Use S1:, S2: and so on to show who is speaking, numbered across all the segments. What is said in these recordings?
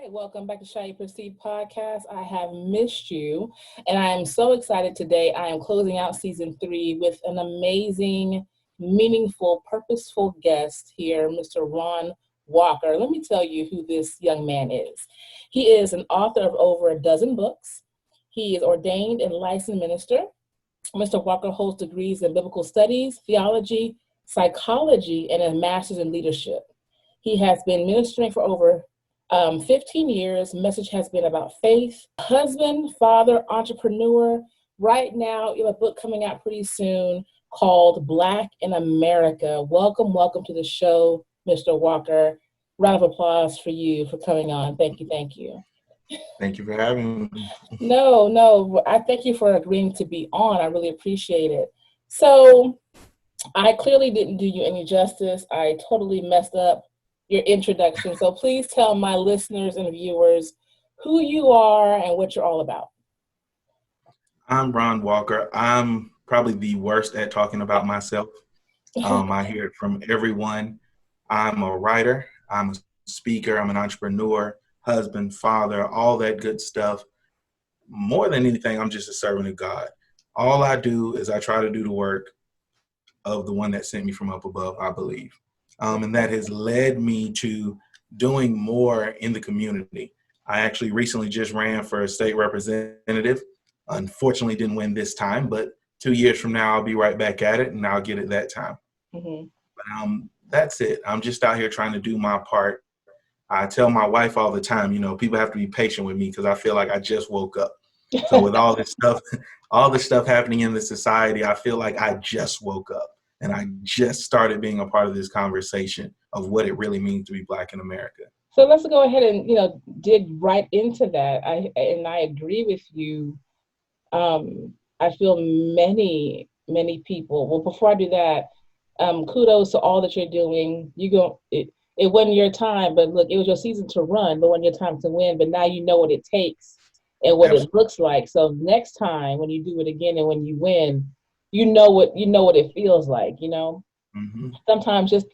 S1: right, welcome back to Shall You Proceed podcast. I have missed you, and I am so excited today. I am closing out season 3 with an amazing, meaningful, purposeful guest here, Mr. Ron Walker. Let me tell you who this young man is. He is an author of over a dozen books. He is ordained and licensed minister. Mr. Walker holds degrees in biblical studies, theology, psychology, and a master's in leadership. He has been ministering for over 15 years. Message has been about faith, husband, father, entrepreneur. Right now, you have a book coming out pretty soon called Black in America. Welcome to the show, Mr. Walker. Round of applause for you for coming on. Thank you.
S2: Thank you for having me.
S1: No, I thank you for agreeing to be on. I really appreciate it. So I clearly didn't do you any justice. I totally messed up your introduction. So please tell my listeners and viewers who you are and what you're all about.
S2: I'm Ron Walker. I'm probably the worst at talking about myself. I hear it from everyone. I'm a writer. I'm a speaker. I'm an entrepreneur, husband, father, all that good stuff. More than anything, I'm just a servant of God. All I do is I try to do the work of the one that sent me from up above, I believe. And that has led me to doing more in the community. I actually recently just ran for a state representative. Unfortunately, didn't win this time, but 2 years from now, I'll be right back at it, and I'll get it that time.
S1: Mm-hmm.
S2: But that's it. I'm just out here trying to do my part. I tell my wife all the time, people have to be patient with me because I feel like I just woke up. So with all this stuff happening in the society, I feel like I just woke up. And I just started being a part of this conversation of what it really means to be Black in America.
S1: So let's go ahead and, dig right into that. I agree with you. I feel many people. Well, before I do that, kudos to all that you're doing. It wasn't your time, but look, it was your season to run, but wasn't your time to win. But now you know what it takes and what It looks like. So next time when you do it again and when you win, you know what it feels like,
S2: Mm-hmm.
S1: Sometimes just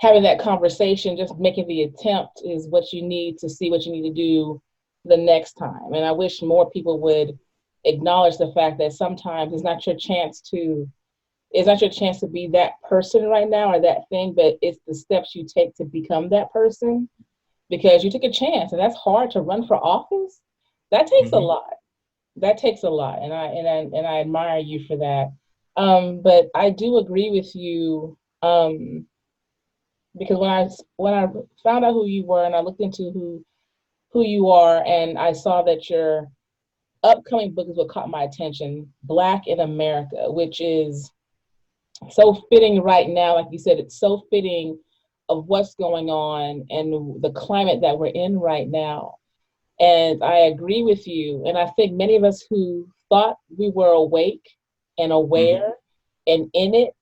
S1: having that conversation, just making the attempt is what you need to see what you need to do the next time. And I wish more people would acknowledge the fact that sometimes it's not your chance to be that person right now or that thing, but it's the steps you take to become that person, because you took a chance, and that's hard to run for office. That takes a lot. And I admire you for that. But I do agree with you, because when I found out who you were and I looked into who you are, and I saw that your upcoming book is what caught my attention, Black in America, which is so fitting right now. Like you said, it's so fitting of what's going on and the climate that we're in right now. And I agree with you. And I think many of us who thought we were awake and aware and in it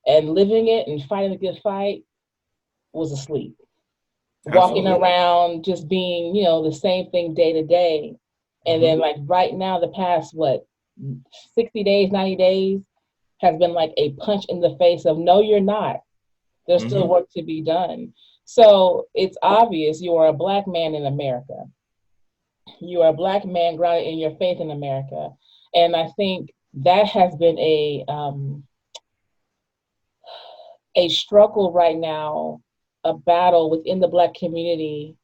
S1: and living it and fighting the good fight was asleep.
S2: Absolutely.
S1: Walking around just being, the same thing day to day. And then like right now, the past, 60 days, 90 days has been like a punch in the face of, no, you're not. There's still work to be done. So it's obvious you are a Black man in America. You are a Black man grounded in your faith in America. And I think that has been a struggle right now, a battle within the Black community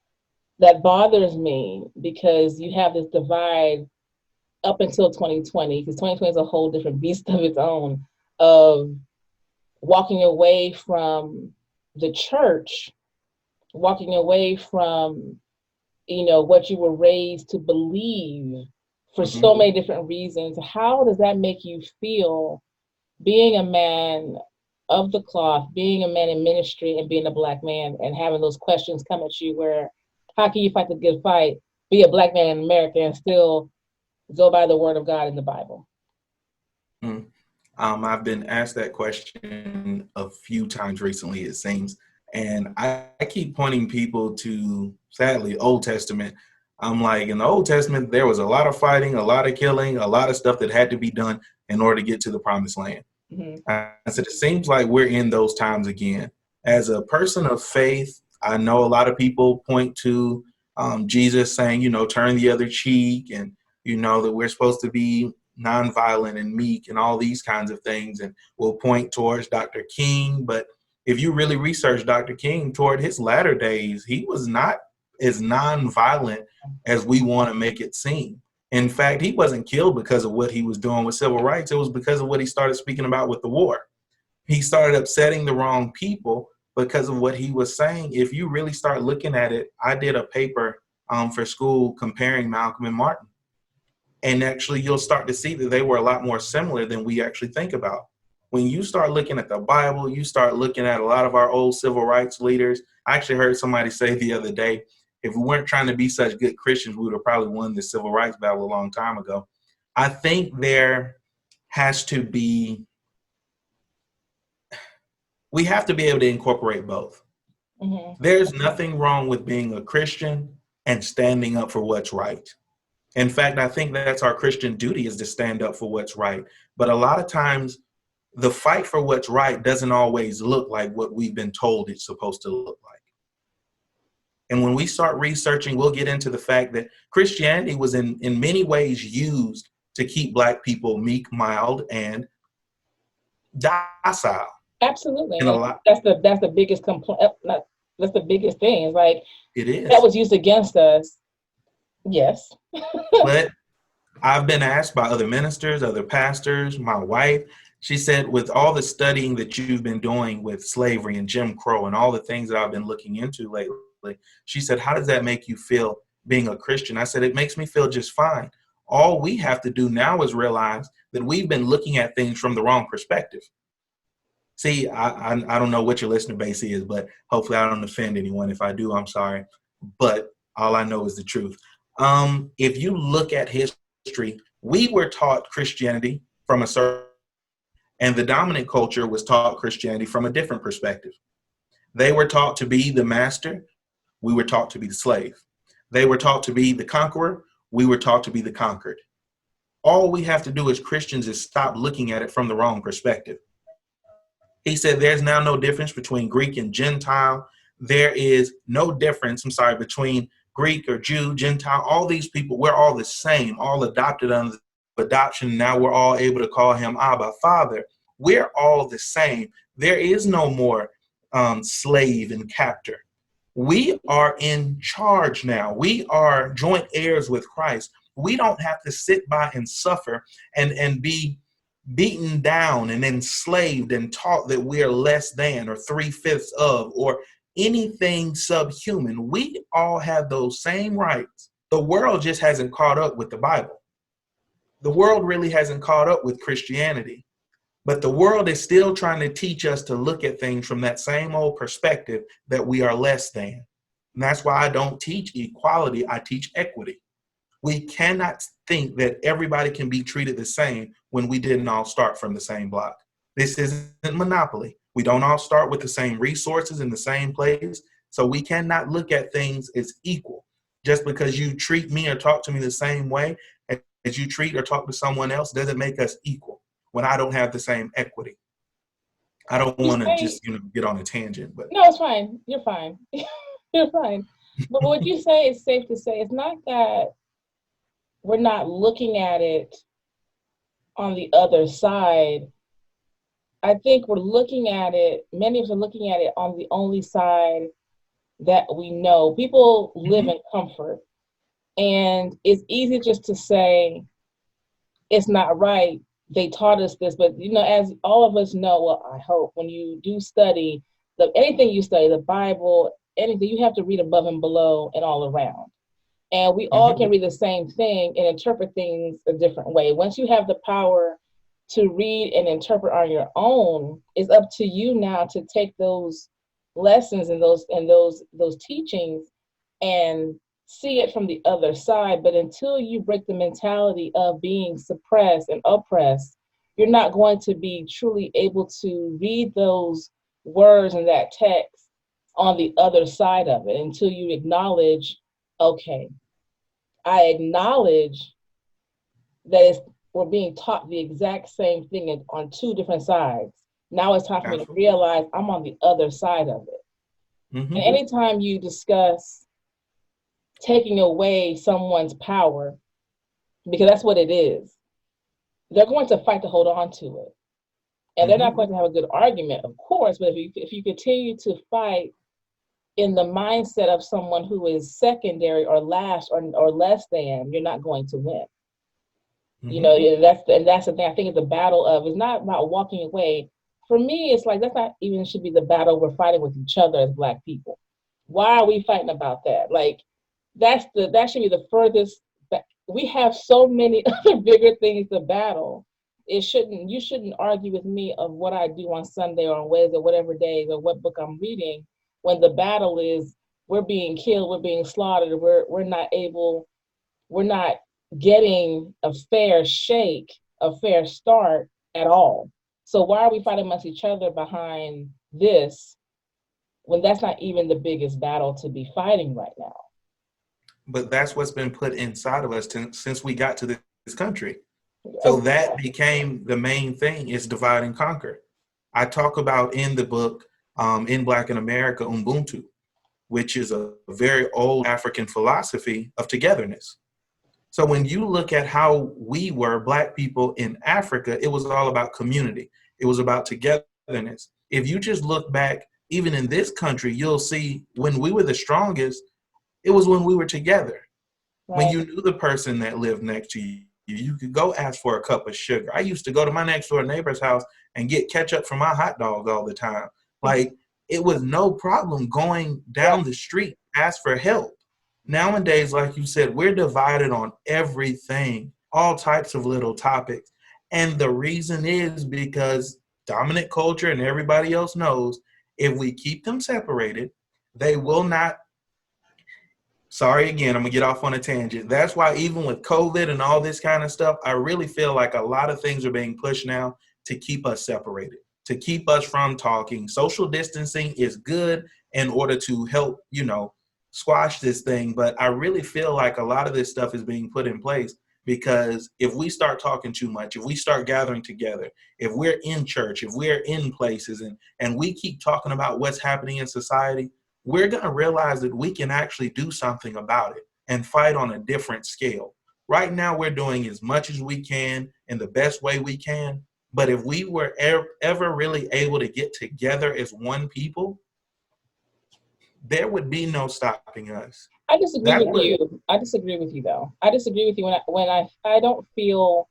S1: that bothers me, because you have this divide up until 2020, because 2020 is a whole different beast of its own, of walking away from the church, walking away from what you were raised to believe for so many different reasons. How does that make you feel, being a man of the cloth, being a man in ministry and being a Black man, and having those questions come at you where, how can you fight the good fight, be a Black man in America, and still go by the word of God in the Bible?
S2: I've been asked that question a few times recently, it seems. And I keep pointing people to, sadly, Old Testament. I'm like, in the Old Testament, there was a lot of fighting, a lot of killing, a lot of stuff that had to be done in order to get to the promised land. I said, it seems like we're in those times again. As a person of faith, I know a lot of people point to Jesus saying, turn the other cheek, and that we're supposed to be nonviolent and meek and all these kinds of things. And we'll point towards Dr. King. But if you really research Dr. King, toward his latter days, he was not as nonviolent as we want to make it seem. In fact, he wasn't killed because of what he was doing with civil rights. It was because of what he started speaking about with the war. He started upsetting the wrong people because of what he was saying. If you really start looking at it, I did a paper for school comparing Malcolm and Martin. And actually, you'll start to see that they were a lot more similar than we actually think about. When you start looking at the Bible, you start looking at a lot of our old civil rights leaders. I actually heard somebody say the other day, if we weren't trying to be such good Christians, we would have probably won the civil rights battle a long time ago. I think there has to be, we have to be able to incorporate both.
S1: Mm-hmm.
S2: There's nothing wrong with being a Christian and standing up for what's right. In fact, I think that's our Christian duty, is to stand up for what's right. But a lot of times, the fight for what's right doesn't always look like what we've been told it's supposed to look like. And when we start researching, we'll get into the fact that Christianity was in many ways used to keep Black people meek, mild, and docile.
S1: Absolutely.
S2: And a lot,
S1: That's the biggest complaint. That's the biggest thing. It's like
S2: it
S1: that
S2: is.
S1: was used against us. Yes.
S2: But I've been asked by other ministers, other pastors, my wife, she said, with all the studying that you've been doing with slavery and Jim Crow and all the things that I've been looking into lately, she said, how does that make you feel being a Christian? I said, it makes me feel just fine. All we have to do now is realize that we've been looking at things from the wrong perspective. See, I don't know what your listener base is, but hopefully I don't offend anyone. If I do, I'm sorry. But all I know is the truth. If you look at history, we were taught Christianity from a certain, and the dominant culture was taught Christianity from a different perspective. They were taught to be the master. We were taught to be the slave. They were taught to be the conqueror. We were taught to be the conquered. All we have to do as Christians is stop looking at it from the wrong perspective. He said there's now no difference between Greek and Gentile. There is no difference, between Greek or Jew, Gentile. All these people, we're all the same, all adopted under adoption. Now we're all able to call him Abba, Father. We're all the same. There is no more slave and captor. We are in charge now. We are joint heirs with Christ. We don't have to sit by and suffer and be beaten down and enslaved and taught that we are less than or 3/5 of or anything subhuman. We all have those same rights. The world just hasn't caught up with the Bible. The world really hasn't caught up with Christianity. But the world is still trying to teach us to look at things from that same old perspective that we are less than. And that's why I don't teach equality, I teach equity. We cannot think that everybody can be treated the same when we didn't all start from the same block. This isn't Monopoly. We don't all start with the same resources in the same place. So we cannot look at things as equal. Just because you treat me or talk to me the same way as you treat or talk to someone else doesn't make us equal when I don't have the same equity. I don't want to just get on a tangent, but
S1: no, it's fine. You're fine. You're fine. But what you say is safe to say. It's not that we're not looking at it on the other side. I think we're looking at it, many of us are looking at it on the only side that we know. People live in comfort. And it's easy just to say, it's not right. They taught us this, but as all of us know, well, I hope when you do study anything you study, the Bible, anything, you have to read above and below and all around. And we all can read the same thing and interpret things a different way. Once you have the power to read and interpret on your own, it's up to you now to take those lessons and those teachings and see it from the other side. But until you break the mentality of being suppressed and oppressed, you're not going to be truly able to read those words in that text on the other side of it until you acknowledge, okay, I acknowledge that we're being taught the exact same thing on two different sides. Now it's time for me to realize I'm on the other side of it. And anytime you discuss taking away someone's power, because that's what it is, they're going to fight to hold on to it. And they're
S2: Mm-hmm.
S1: not going to have a good argument, of course, but if you continue to fight in the mindset of someone who is secondary or last or less than, you're not going to win. You
S2: Mm-hmm.
S1: know, and that's the thing. I think it's a battle of, it's not about walking away. For me, it's like that's not even should be the battle we're fighting with each other as Black people. Why are we fighting about that? Like that should be the furthest. We have so many other bigger things to battle. You shouldn't argue with me of what I do on Sunday or on Wednesday, whatever days or what book I'm reading, when the battle is we're being killed, we're being slaughtered, we're not getting a fair shake, a fair start at all. So why are we fighting amongst each other behind this when that's not even the biggest battle to be fighting right now?
S2: But that's what's been put inside of us since we got to this country. So that became the main thing, is divide and conquer. I talk about in the book, in Black in America, Ubuntu, which is a very old African philosophy of togetherness. So when you look at how we were, Black people in Africa, it was all about community. It was about togetherness. If you just look back, even in this country, you'll see when we were the strongest, it was when we were together. When
S1: Right.
S2: you knew the person that lived next to you, you could go ask for a cup of sugar. I used to go to my next door neighbor's house and get ketchup for my hot dogs all the time. Like, it was no problem going
S1: Right.
S2: down the street, ask for help. Nowadays, like you said, we're divided on everything, all types of little topics. And the reason is because dominant culture and everybody else knows if we keep them separated, they will not. Sorry again, I'm gonna get off on a tangent. That's why even with COVID and all this kind of stuff, I really feel like a lot of things are being pushed now to keep us separated, to keep us from talking. Social distancing is good in order to help, squash this thing. But I really feel like a lot of this stuff is being put in place because if we start talking too much, if we start gathering together, if we're in church, if we're in places and we keep talking about what's happening in society, we're going to realize that we can actually do something about it and fight on a different scale. Right now, we're doing as much as we can in the best way we can. But if we were ever really able to get together as one people, there would be no stopping us.
S1: I disagree
S2: That's
S1: with
S2: what.
S1: you. I disagree with you though. I disagree with you when I don't feel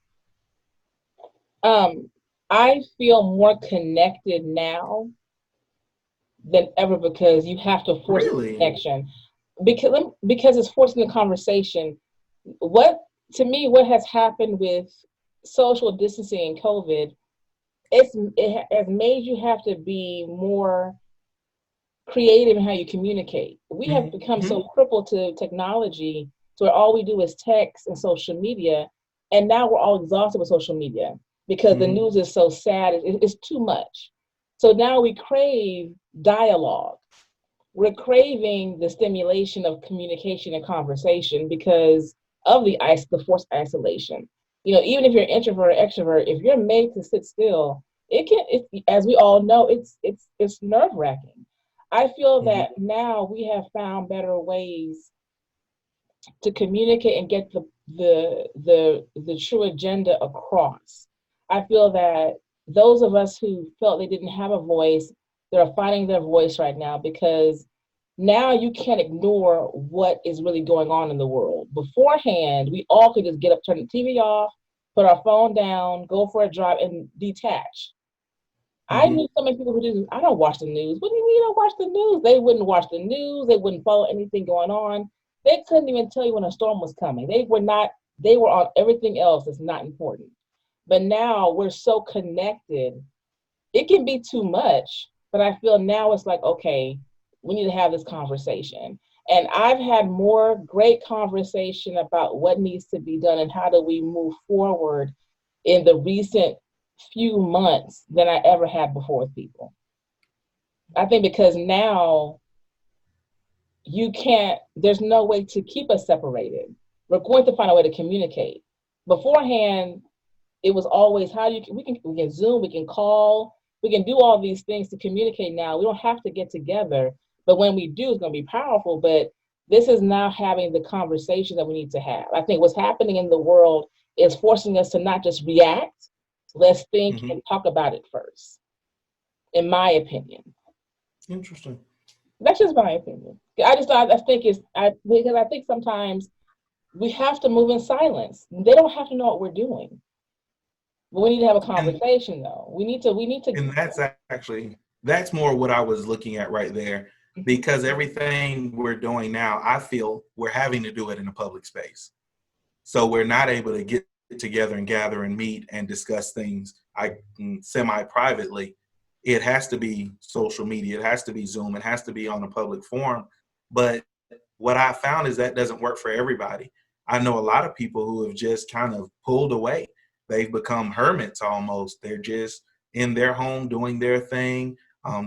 S1: um I feel more connected now than ever because you have to force the
S2: Really?
S1: connection because it's forcing the conversation. What to me what has happened with social distancing and COVID, it has made you have to be more creative in how you communicate. We have become
S2: Mm-hmm.
S1: so crippled to technology to where all we do is text and social media. And now we're all exhausted with social media because the
S2: Mm-hmm.
S1: news is so sad. It's too much. So now we crave dialogue. We're craving the stimulation of communication and conversation because of the forced isolation. You know, even if you're introvert or extrovert, if you're made to sit still, as we all know, it's nerve wracking. I feel
S2: Mm-hmm.
S1: that now we have found better ways to communicate and get the true agenda across. I feel that those of us who felt they didn't have a voice, they're finding their voice right now because now you can't ignore what is really going on in the world. Beforehand, we all could just get up, turn the TV off, put our phone down, go for a drive, and detach. I
S2: Mm-hmm.
S1: knew so many people who didn't. I don't watch the news. What do you mean you don't watch the news? They wouldn't watch the news. They wouldn't follow anything going on. They couldn't even tell you when a storm was coming. They were not. They were on everything else that's not important. But now we're so connected. It can be too much. But I feel now it's like, okay, we need to have this conversation. And I've had more great conversation about what needs to be done and how do we move forward in the recent few months than I ever had before with people. I think because now there's no way to keep us separated. We're going to find a way to communicate. Beforehand, it was always we can Zoom, we can call, we can do all these things to communicate now. We don't have to get together. But when we do, it's gonna be powerful. But This is now having the conversation that we need to have. I think what's happening in the world is forcing us to not just react, let's think
S2: Mm-hmm.
S1: and talk about it first, in my opinion.
S2: Interesting.
S1: That's just my opinion. I think because I think sometimes we have to move in silence. They don't have to know what we're doing. But we need to have a
S2: And
S1: conversation though. We need to.
S2: and that's more what I was looking at right there, because everything we're doing now, I feel we're having to do it in a public space. So we're not able to get together and gather and meet and discuss things semi privately. It has to be social media, it has to be Zoom, it has to be on a public forum. But what I found is that doesn't work for everybody. I know a lot of people who have just kind of pulled away. They've become hermits almost. They're just in their home doing their thing.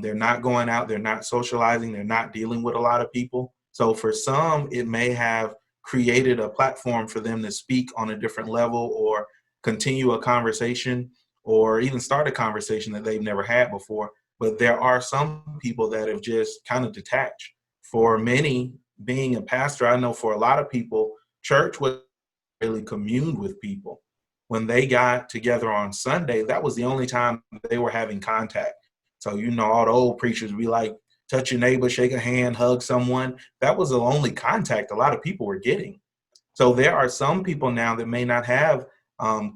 S2: They're not going out, they're not socializing, they're not dealing with a lot of people. So for some, it may have created a platform for them to speak on a different level or continue a conversation or even start a conversation that they've never had before. But there are some people that have just kind of detached. For many, being a pastor, I know for a lot of people, church was really communed with people. When they got together on Sunday, that was the only time they were having contact. So, all the old preachers be like, touch your neighbor, shake a hand, hug someone. That was the only contact a lot of people were getting. So there are some people now that may not have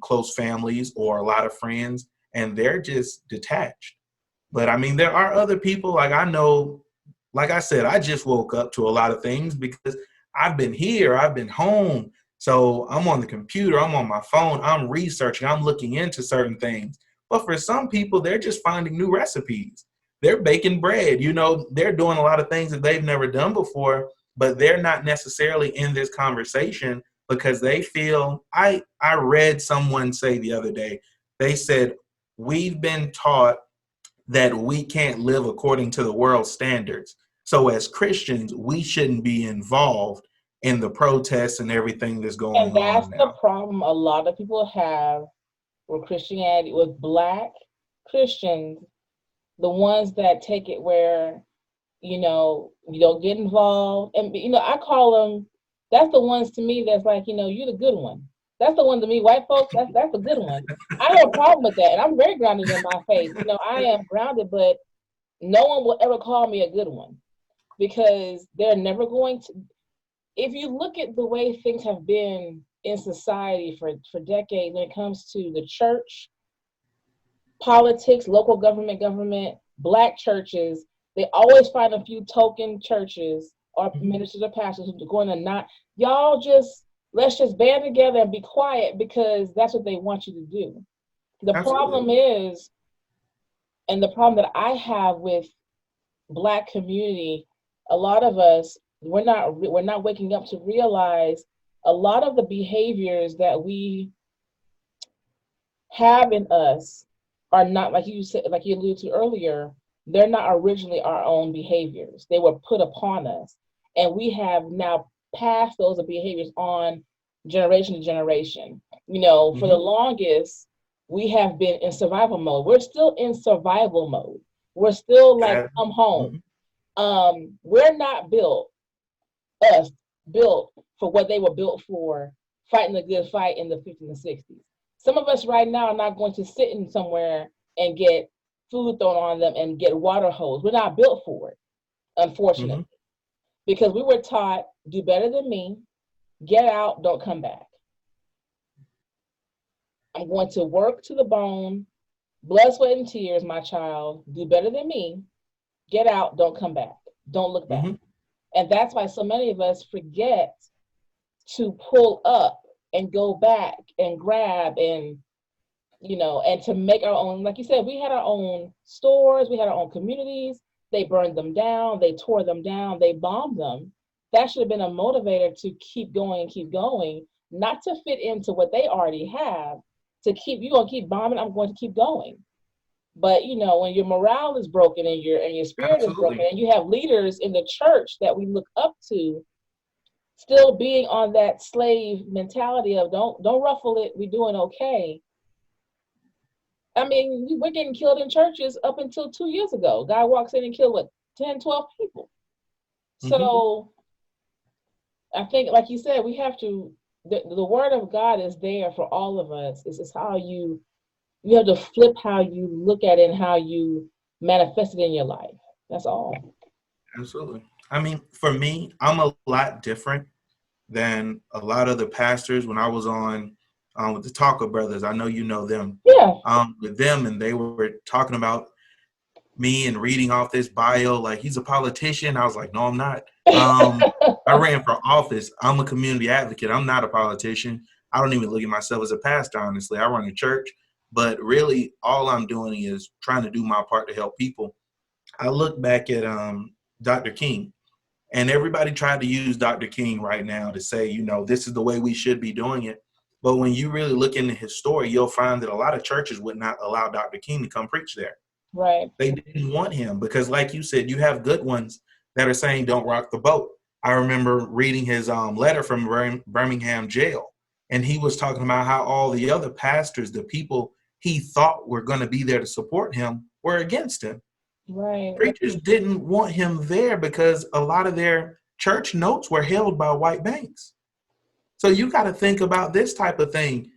S2: close families or a lot of friends, and they're just detached. But I mean, there are other people, like I know, like I said, I just woke up to a lot of things because I've been here, I've been home. So I'm on the computer, I'm on my phone, I'm researching, I'm looking into certain things. But for some people, they're just finding new recipes. They're baking bread, they're doing a lot of things that they've never done before, but they're not necessarily in this conversation because they feel, I read someone say the other day, they said, we've been taught that we can't live according to the world standards. So as Christians, we shouldn't be involved in the protests and everything that's
S1: And
S2: going
S1: that's
S2: on
S1: the
S2: now.
S1: problem a lot of people have with Christianity, with Black Christians, the ones that take it where, you don't get involved. And, I call them, that's the ones to me that's like, you're the good one. That's the one to me, white folks, that's the good one. I have a problem with that. And I'm very grounded in my faith. I am grounded, but no one will ever call me a good one because they're never going to. If you look at the way things have been in society for decades when it comes to the church, politics, local government, Black churches, they always find a few token churches or ministers or pastors who are going to not, y'all just, let's just band together and be quiet because that's what they want you to do. The
S2: Absolutely.
S1: problem is, and the problem that I have with Black community, a lot of us, we're not waking up to realize a lot of the behaviors that we have in us are not, like you said, like you alluded to earlier, they're not originally our own behaviors. They were put upon us. And we have now passed those behaviors on generation to generation. For the
S2: Mm-hmm.
S1: longest, we have been in survival mode. We're still in survival mode. We're still like,
S2: That,
S1: come home.
S2: mhm.
S1: We're not us built for what they were built for, fighting the good fight in the 50s and 60s. Some of us right now are not going to sit in somewhere and get food thrown on them and get water hose. We're not built for it, unfortunately,
S2: Mm-hmm.
S1: because we were taught do better than me, get out, don't come back. I'm going to work to the bone, blood, sweat, and tears, my child, do better than me, get out, don't come back, don't look back.
S2: Mm-hmm.
S1: And that's why so many of us forget to pull up and go back and grab and to make our own, like you said, we had our own stores, we had our own communities. They burned them down, they tore them down, they bombed them. That should have been a motivator to keep going, not to fit into what they already have. You're gonna keep bombing, I'm going to keep going. But when your morale is broken and your spirit is broken,
S2: Absolutely.
S1: and you have leaders in the church that we look up to still being on that slave mentality of don't ruffle it, we're doing okay. I mean, we're getting killed in churches up until 2 years ago. Guy walks in and killed what, 10, 12 people.
S2: Mm-hmm.
S1: So I think, like you said, we have to. The word of God is there for all of us. It's how you have to flip how you look at it and how you manifest it in your life. That's all.
S2: Absolutely. I mean, for me, I'm a lot different than a lot of the pastors when I was on with the Talker Brothers. I know you know them.
S1: Yeah.
S2: With them, and they were talking about me and reading off this bio like he's a politician. I was like, no, I'm not. I ran for office. I'm a community advocate. I'm not a politician. I don't even look at myself as a pastor, honestly. I run a church, but really all I'm doing is trying to do my part to help people. I look back at Dr. King, and everybody tried to use Dr. King right now to say, this is the way we should be doing it. But when you really look into his story, you'll find that a lot of churches would not allow Dr. King to come preach there.
S1: Right.
S2: They didn't want him because, like you said, you have good ones that are saying don't rock the boat. I remember reading his letter from Birmingham jail, and he was talking about how all the other pastors, the people he thought were going to be there to support him, were against him.
S1: Right.
S2: Preachers didn't want him there because a lot of their church notes were held by white banks. So you got to think about this type of thing.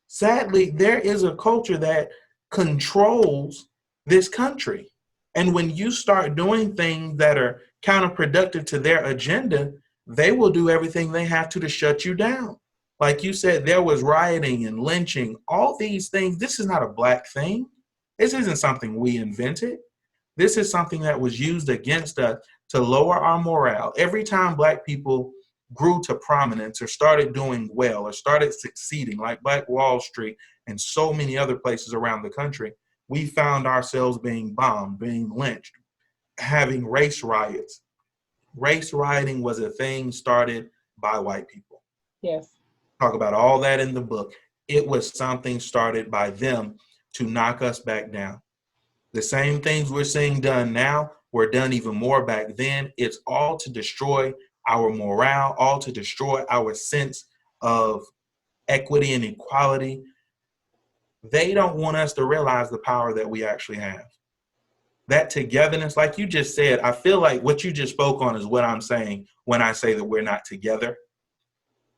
S2: Sadly, there is a culture that controls this country. And when you start doing things that are counterproductive to their agenda, they will do everything they have to shut you down. Like you said, there was rioting and lynching, all these things. This is not a black thing. This isn't something we invented. This is something that was used against us to lower our morale. Every time black people grew to prominence or started doing well or started succeeding, like Black Wall Street and so many other places around the country, we found ourselves being bombed, being lynched, having race riots. Race rioting was a thing started by white people.
S1: Yes.
S2: Talk about all that in the book. It was something started by them to knock us back down. The same things we're seeing done now were done even more back then. It's all to destroy our morale, all to destroy our sense of equity and equality. They don't want us to realize the power that we actually have. That togetherness, like you just said, I feel like what you just spoke on is what I'm saying when I say that we're not together.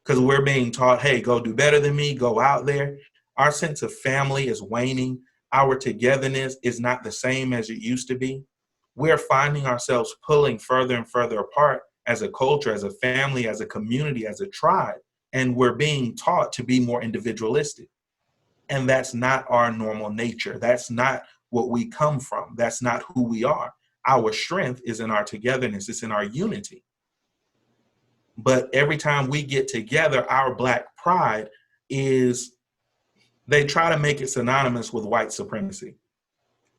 S2: Because we're being taught, hey, go do better than me, go out there. Our sense of family is waning. Our togetherness is not the same as it used to be. We're finding ourselves pulling further and further apart as a culture, as a family, as a community, as a tribe. And we're being taught to be more individualistic. And that's not our normal nature. That's not what we come from. That's not who we are. Our strength is in our togetherness. It's in our unity. But every time we get together, our black pride is, they try to make it synonymous with white supremacy.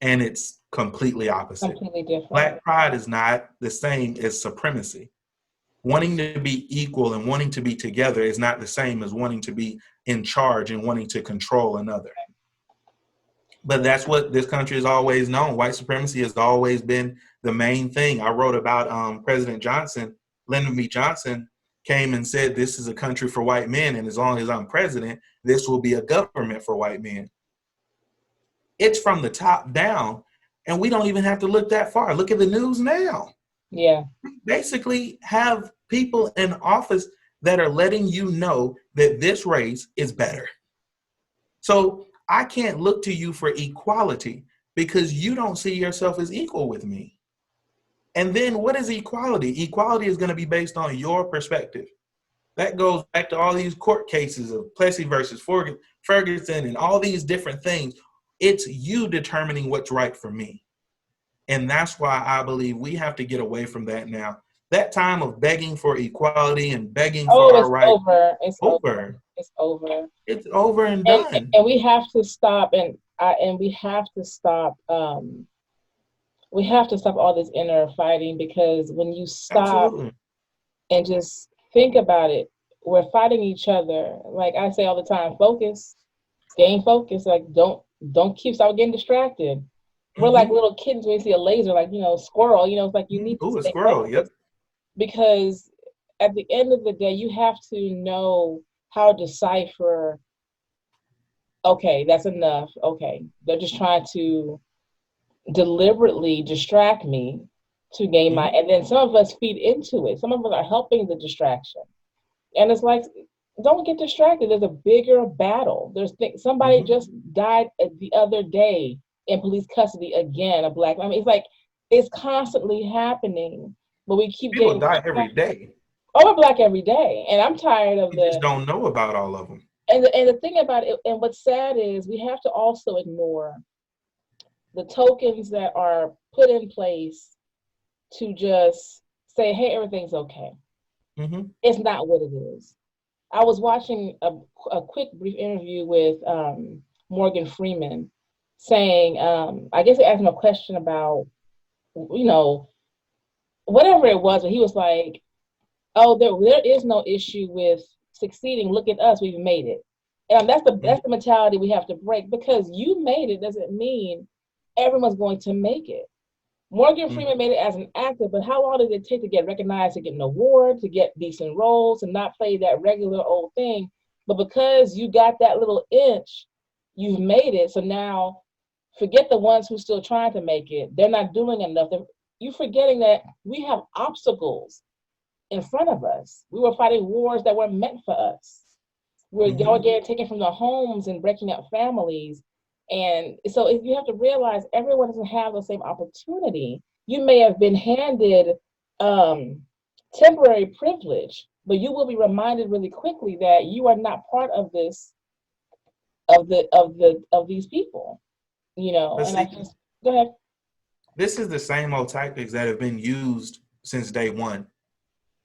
S2: And it's completely opposite.
S1: Completely different.
S2: Black pride is not the same as supremacy. Wanting to be equal and wanting to be together is not the same as wanting to be in charge and wanting to control another. But that's what this country has always known. White supremacy has always been the main thing. I wrote about President Johnson. Lyndon B. Johnson came and said, this is a country for white men, and as long as I'm president, this will be a government for white men. It's from the top down, and we don't even have to look that far. Look at the news now.
S1: Yeah.
S2: We basically have people in office that are letting you know that this race is better. So I can't look to you for equality because you don't see yourself as equal with me. And then what is equality? Equality is going to be based on your perspective. That goes back to all these court cases of Plessy versus Ferguson and all these different things. It's you determining what's right for me. And that's why I believe we have to get away from that now. That time of begging for equality and begging for our rights.
S1: It's over. It's over.
S2: It's over and done.
S1: And we have to stop we have to stop all this inner fighting, because when you stop and just think about it, we're fighting each other. Like I say all the time, focus, staying focused. Like don't stop getting distracted. We're like little kids when you see a laser, like, squirrel, it's like you need to stay
S2: squirrel,
S1: focused.
S2: yep.
S1: Because at the end of the day, you have to know how to decipher, okay, that's enough. Okay, they're just trying to deliberately distract me to gain and then some of us feed into it. Some of us are helping the distraction. And it's like, don't get distracted. There's a bigger battle. Somebody
S2: Hmm.
S1: just died the other day in police custody again, a black. I mean, it's like it's constantly happening, but we keep
S2: People
S1: getting
S2: die every
S1: distracted.
S2: day.
S1: Oh, we're black every day, and I'm tired of
S2: You just
S1: the.
S2: don't know about all of them.
S1: And the thing about it, and what's sad is we have to also ignore the tokens that are put in place to just say, hey, everything's okay.
S2: Hmm.
S1: It's not what it is. I was watching a quick, brief interview with Morgan Freeman saying, I guess they asked him a question about, you know, whatever it was, but he was like, oh, there is no issue with succeeding. Look at us, we've made it. And that's the mentality we have to break, because you made it doesn't mean everyone's going to make it. Morgan
S2: Hmm.
S1: Freeman made it as an actor, but how long did it take to get recognized, to get an award, to get decent roles, to not play that regular old thing? But because you got that little inch, you've made it. So now forget the ones who still trying to make it. They're not doing enough. You forgetting that we have obstacles in front of us. We were fighting wars that weren't meant for us. Y'all
S2: Hmm.
S1: getting taken from their homes and breaking up families. And so if you have to realize everyone doesn't have the same opportunity. You may have been handed um, temporary privilege, but you will be reminded really quickly that you are not part of this of these people.
S2: But
S1: And I
S2: see,
S1: just go ahead.
S2: this is the same old tactics that have been used since day one.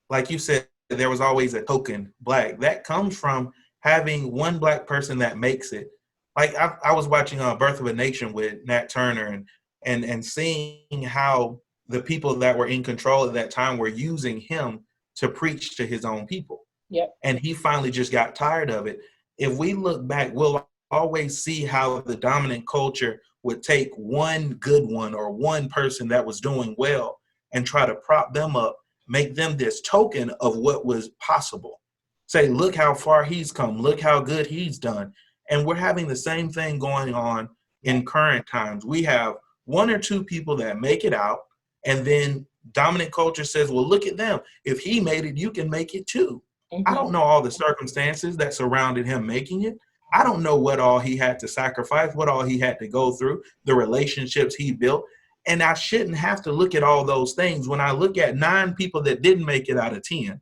S2: Like you said, there was always a token black. That comes from having one black person that makes it. Like I was watching Birth of a Nation with Nat Turner, and seeing how the people that were in control at that time were using him to preach to his own people.
S1: Yep.
S2: And he finally just got tired of it. If we look back, we'll always see how the dominant culture would take one good one or one person that was doing well and try to prop them up, make them this token of what was possible. Say, look how far he's come, look how good he's done. And we're having the same thing going on
S1: Yep.
S2: in current times. We have one or two people that make it out, and then dominant culture says, well, look at them. If he made it, you can make it too. I
S1: Mm-hmm.
S2: don't know all the circumstances that surrounded him making it. I don't know what all he had to sacrifice, what all he had to go through, the relationships he built. And I shouldn't have to look at all those things. When I look at 9 people that didn't make it out of 10,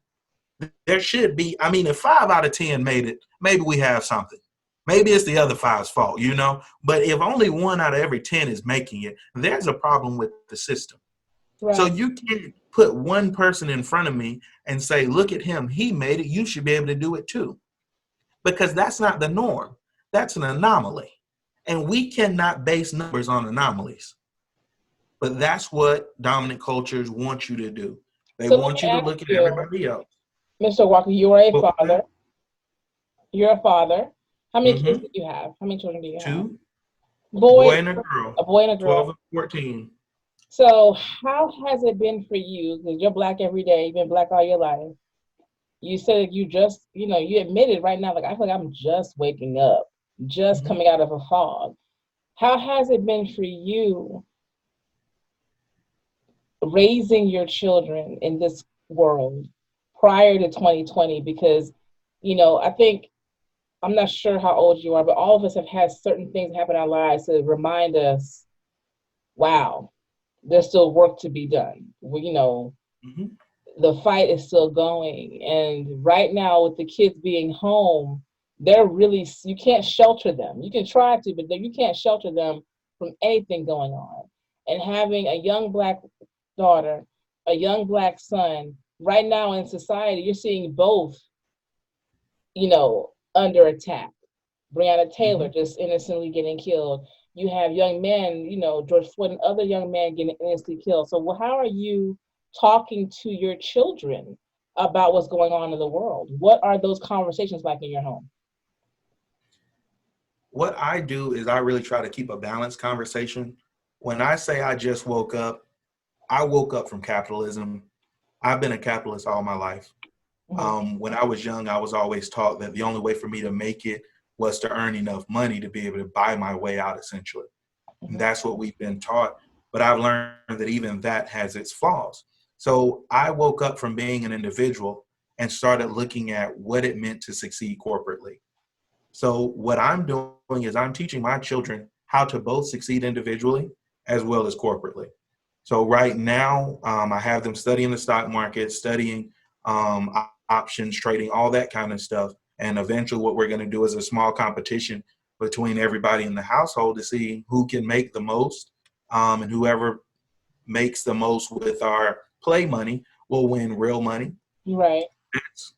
S2: there should be, I mean, if 5 out of 10 made it, maybe we have something. Maybe it's the other five's fault, you know? But if only 1 out of every 10 is making it, there's a problem with the system. So
S1: Right.
S2: you can't put one person in front of me and say, look at him, he made it, you should be able to do it too. Because that's not the norm. That's an anomaly. And we cannot base numbers on anomalies. But that's what dominant cultures want you to do. They
S1: So let
S2: want
S1: me
S2: you to
S1: ask
S2: look at
S1: you,
S2: everybody else.
S1: Mr. Walker, you are a
S2: What was
S1: father.
S2: that?
S1: You're a father. How many kids
S2: Mm-hmm.
S1: do you have? How many children do you have?
S2: Two,
S1: Boy,
S2: boy and a girl,
S1: a boy and a
S2: 12
S1: girl.
S2: and 14.
S1: So how has it been for you? Because you're black every day. You've been black all your life. You said you just, you admitted right now, like I feel like I'm just waking up, just
S2: Mm-hmm.
S1: coming out of a fog. How has it been for you raising your children in this world prior to 2020? Because, I think I'm not sure how old you are, but all of us have had certain things happen in our lives to remind us, wow, there's still work to be done.
S2: Mm-hmm.
S1: The fight is still going. And right now, with the kids being home, they're really, you can't shelter them. You can try to, but you can't shelter them from anything going on. And having a young black daughter, a young black son, right now in society, you're seeing both, under attack. Breonna
S2: Mm-hmm.
S1: Taylor just innocently getting killed. You have young men, George Floyd and other young men getting innocently killed. So, how are you talking to your children about what's going on in the world? What are those conversations like in your home?
S2: What I do is I really try to keep a balanced conversation. When I say I just woke up, I woke up from capitalism. I've been a capitalist all my life.
S1: Mm-hmm.
S2: When I was young, I was always taught that the only way for me to make it was to earn enough money to be able to buy my way out, essentially. And
S1: Mm-hmm.
S2: that's what we've been taught. But I've learned that even that has its flaws. So I woke up from being an individual and started looking at what it meant to succeed corporately. So what I'm doing is I'm teaching my children how to both succeed individually as well as corporately. So right now, I have them studying the stock market, studying options, trading, all that kind of stuff. And eventually what we're going to do is a small competition between everybody in the household to see who can make the most. And whoever makes the most with our play money will win real money.
S1: Right.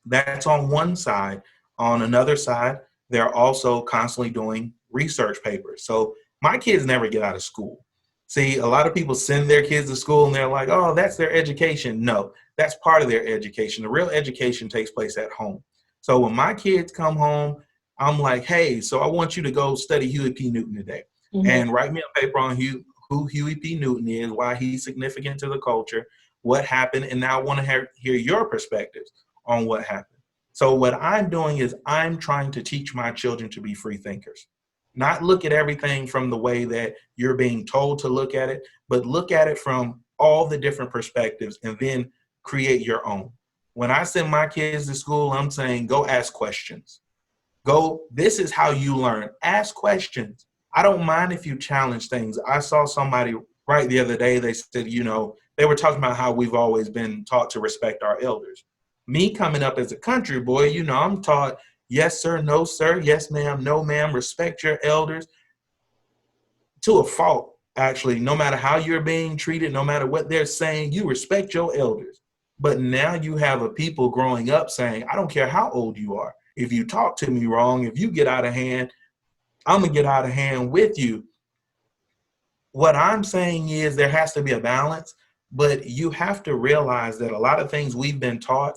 S2: That's on one side. On another side, they're also constantly doing research papers. So my kids never get out of school. See, a lot of people send their kids to school and they're like, oh, that's their education. No, that's part of their education. The real education takes place at home. So when my kids come home, I'm like, hey, so I want you to go study Huey P. Newton today and write me a paper on who Huey P. Newton is, why he's significant to the culture, what happened, and now I want to hear your perspectives on what happened. So what I'm doing is I'm trying to teach my children to be free thinkers, not look at everything from the way that you're being told to look at it, but look at it from all the different perspectives and then create your own. When I send my kids to school, I'm saying, go ask questions. This is how you learn. Ask questions. I don't mind if you challenge things. I saw somebody right the other day, they said, they were talking about how we've always been taught to respect our elders. Me coming up as a country boy, I'm taught, yes, sir, no, sir, yes, ma'am, no, ma'am, respect your elders to a fault, actually. No matter how you're being treated, no matter what they're saying, you respect your elders. But now you have a people growing up saying, I don't care how old you are. If you talk to me wrong, if you get out of hand, I'm going to get out of hand with you. What I'm saying is there has to be a balance, but you have to realize that a lot of things we've been taught,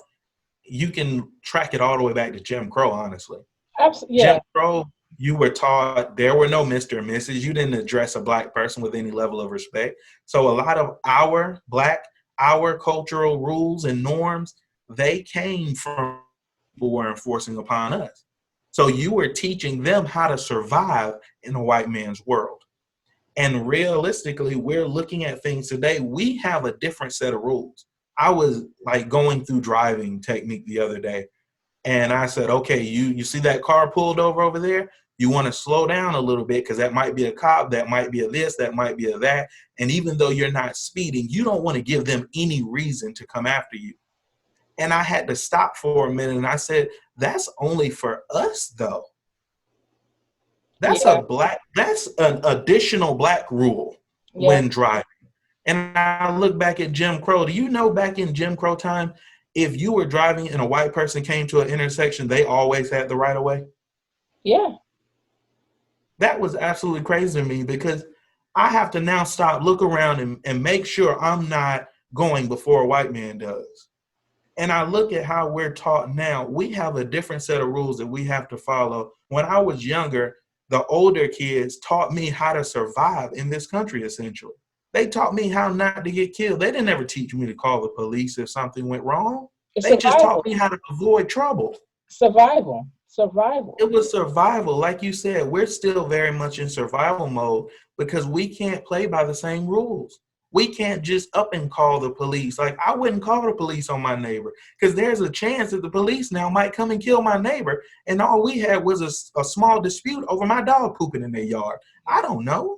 S2: you can track it all the way back to Jim Crow, honestly.
S1: Absolutely. Yeah.
S2: Jim Crow, you were taught there were no Mr. and Mrs. You didn't address a Black person with any level of respect. So a lot of our cultural rules and norms, they came from people were enforcing upon us. So you were teaching them how to survive in a white man's world. And realistically, we're looking at things today. We have a different set of rules. I was like going through driving technique the other day, and I said, okay, you see that car pulled over there? You want to slow down a little bit because that might be a cop, that might be a this, that might be a that. And even though you're not speeding, you don't want to give them any reason to come after you. And I had to stop for a minute and I said, that's only for us though. That's an additional Black rule when driving. And I look back at Jim Crow. Do you know back in Jim Crow time, if you were driving and a white person came to an intersection, they always had the right of way?
S1: Yeah.
S2: That was absolutely crazy to me because I have to now stop, look around and make sure I'm not going before a white man does. And I look at how we're taught now. We have a different set of rules that we have to follow. When I was younger, the older kids taught me how to survive in this country, essentially. They taught me how not to get killed. They didn't ever teach me to call the police if something went wrong. They just taught me how to avoid trouble.
S1: Survival.
S2: It was survival. Like you said, we're still very much in survival mode because we can't play by the same rules. We can't just up and call the police. Like I wouldn't call the police on my neighbor because there's a chance that the police now might come and kill my neighbor. And all we had was a small dispute over my dog pooping in their yard. I don't know.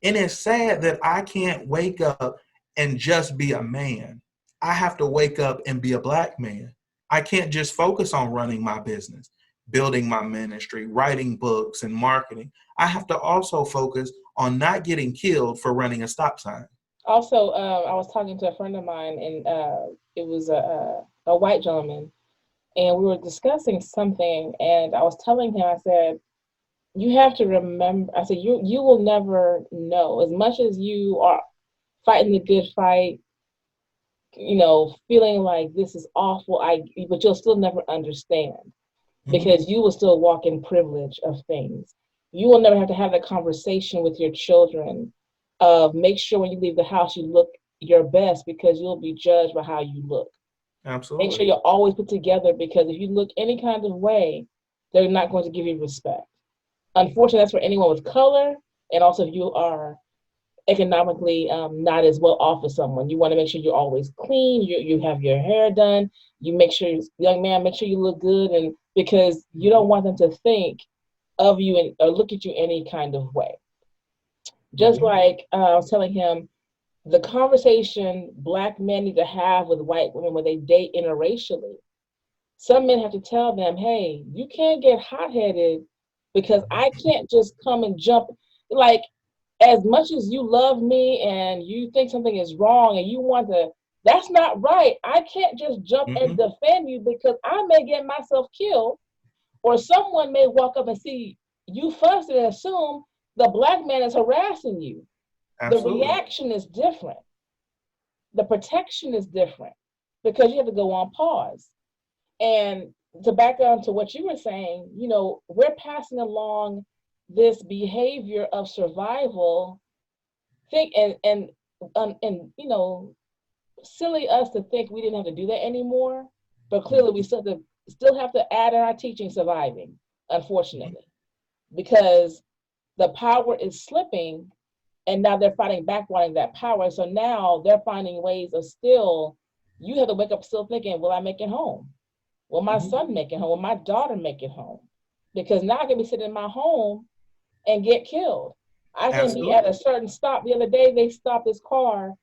S2: And it's sad that I can't wake up and just be a man. I have to wake up and be a Black man. I can't just focus on running my business, building my ministry, writing books and marketing. I have to also focus on not getting killed for running a stop sign.
S1: Also, I was talking to a friend of mine, and it was a white gentleman, and we were discussing something, and I was telling him, I said, you have to remember, I said, you will never know. As much as you are fighting the good fight, feeling like this is awful, but you'll still never understand because you will still walk in privilege of things. You will never have to have that conversation with your children of make sure when you leave the house, you look your best because you'll be judged by how you look.
S2: Absolutely.
S1: Make sure you're always put together because if you look any kind of way, they're not going to give you respect. Unfortunately, that's for anyone with color. And also if you are economically not as well off as someone. You want to make sure you're always clean. You have your hair done. You make sure, young man, make sure you look good, and because you don't want them to think of you or look at you any kind of way. Just
S2: Mm-hmm.
S1: like I was telling him, the conversation black men need to have with white women when they date interracially. Some men have to tell them, hey, you can't get hot headed because I can't just come and jump. Like, as much as you love me and you think something is wrong and you want to, that's not right. I can't just jump and
S2: Mm-hmm.
S1: defend you because I may get myself killed, or someone may walk up and see you first and assume the black man is harassing you. The
S2: Absolutely.
S1: reaction is different. The protection is different because you have to go on pause. And to back on to what you were saying, we're passing along this behavior of survival. Think and silly us to think we didn't have to do that anymore. But clearly, we still have to add in our teaching surviving,
S2: Mm-hmm.
S1: unfortunately, because the power is slipping, and now they're fighting back, wanting that power. So now they're finding ways of still. You have to wake up still thinking, will I make it home? Will my
S2: Mm-hmm.
S1: son make it home? Will my daughter make it home? Because now I can be sitting in my home and get killed. I can be at a
S2: Absolutely.
S1: certain stop. The other day, they stopped this car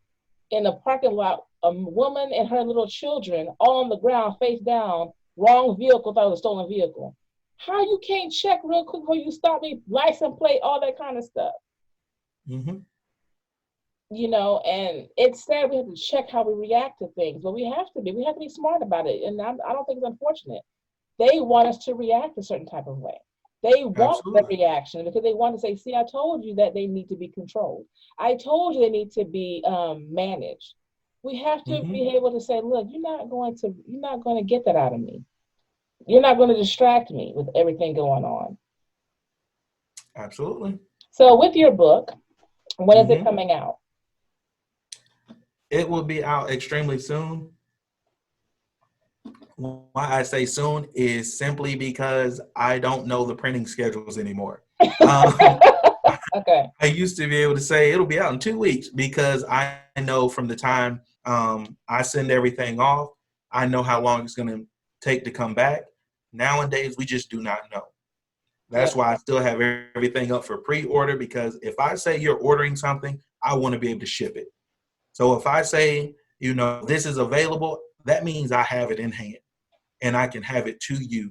S1: in a parking lot, a woman and her little children all on the ground, face down, wrong vehicle, thought it was a stolen vehicle. How you can't check real quick before you stop me, license plate, all that kind of stuff.
S2: Mm-hmm.
S1: And it's sad we have to check how we react to things, but we have to be smart about it. And I don't think it's unfortunate. They want us to react a certain type of way. They want the
S2: Absolutely.
S1: reaction because they want to say, see, I told you that they need to be controlled. I told you they need to be managed. We have to
S2: Mm-hmm.
S1: be able to say, look, you're not going to get that out of me. You're not going to distract me with everything going on.
S2: Absolutely.
S1: So with your book, when is it
S2: Mm-hmm.
S1: coming out?
S2: It will be out extremely soon. Why I say soon is simply because I don't know the printing schedules anymore. Um,
S1: Okay.
S2: I used to be able to say it'll be out in 2 weeks because I know from the time I send everything off, I know how long it's going to take to come back. Nowadays, we just do not know.
S1: Yeah.
S2: That's why I still have everything up for pre-order, because if I say you're ordering something, I want to be able to ship it. So if I say, this is available, that means I have it in hand and I can have it to you.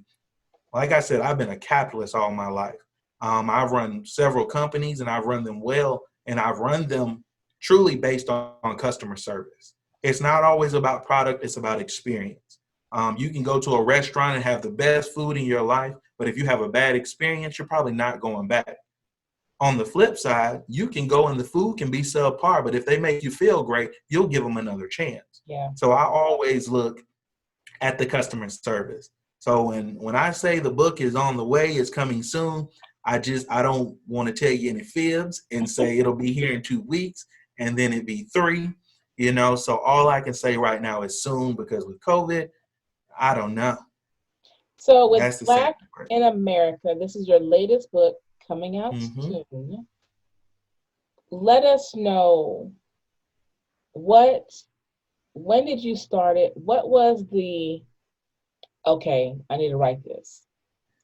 S2: Like I said, I've been a capitalist all my life. I've run several companies and I've run them well, and I've run them truly based on customer service. It's not always about product, it's about experience. You can go to a restaurant and have the best food in your life, but if you have a bad experience, you're probably not going back. On the flip side, you can go and the food can be subpar, but if they make you feel great, you'll give them another chance.
S1: Yeah.
S2: So I always look at the customer service. So when I say the book is on the way, it's coming soon, I don't want to tell you any fibs and say it'll be here in 2 weeks and then it be three. So all I can say right now is soon, because with COVID, I don't know.
S1: So with
S2: That's the sad
S1: Black
S2: part.
S1: in America, this is your latest book coming out
S2: Mm-hmm.
S1: soon. Let us know what when did you start it? What was the okay, I need to write this.